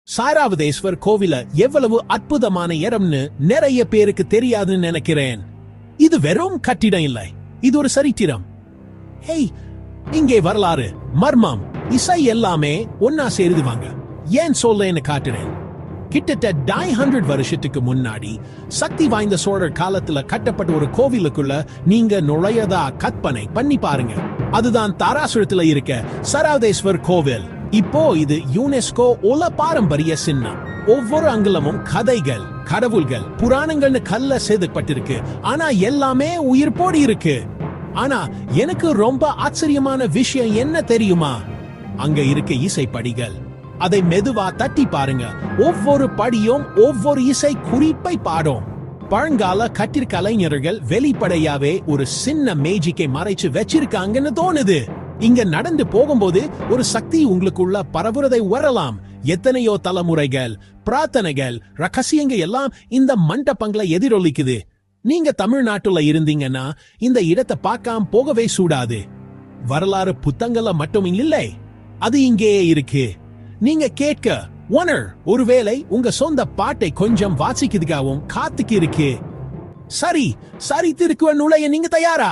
சாராவதேஸ்வர் கோவில எவ்வளவு அற்புதமான இடம்னு நிறைய பேருக்கு தெரியாதுன்னு நினைக்கிறேன். இது வெறும் கட்டிடம் இல்லை, இது ஒரு சரித்திரம். ஹேய், இங்கே வரலாறு, மர்மம், இசை எல்லாமே ஒன்னா சேருதுவாங்க. ஏன் சொல்லேன்னு காட்டுறேன். கிட்டத்தட்ட 500 வருஷத்துக்கு முன்னாடி சக்தி வாய்ந்த சோழர் காலத்துல கட்டப்பட்ட ஒரு கோவிலுக்குள்ள நீங்க நுழையதா கற்பனை பண்ணி பாருங்க. அதுதான் தாராசுரத்துல இருக்க சாராவதேஸ்வர் கோவில். இப்போ இது யுனெஸ்கோ உலக பாரம்பரிய சின்னம். ஒவ்வொரு அங்குலமும் கதைகள், கடவுள்கள், புராணங்கள்னு கல்ல செதுக்கப்பட்டிருக்கு. ஆனா எல்லாமே உயிர்ப்போடு இருக்கு. ஆனா எனக்கு ரொம்ப ஆச்சரியமான விஷயம் என்ன தெரியுமா? அங்க இருக்க இசைப்படிகள். அதை மெதுவா தட்டி பாருங்க. ஒவ்வொரு படியும் ஒவ்வொரு இசை குறிப்பை பாடும். பழங்கால கட்டிற்கலைஞர்கள் வெளிப்படையாவே ஒரு சின்ன மேஜிக்கை மறைச்சு வச்சிருக்காங்கன்னு தோணுது. இங்க நடந்து போகும்போது ஒரு சக்தி உங்களுக்குள்ள பரவுறதை உணரலாம். எத்தனையோ தலைமுறைகள், பிரார்த்தனைகள், ரகசியங்கள் எல்லாம் இந்த மண்டபங்களை எதிரொலிக்குது. நீங்க தமிழ்நாட்டுல இருந்தீங்கன்னா இந்த இடத்தை பார்க்காம போகவே சூடாது. வரலாறு புத்தகங்கள்ல மட்டும் இல்லை, அது இங்கேயே இருக்கு. நீங்க கேட்க ஒருவேளை உங்க சொந்த பாட்டை கொஞ்சம் வாசிக்கிறதுக்காகவும் காத்துக்கு இருக்கு. சரி, சரித்திற்கு நுழைய நீங்க தயாரா?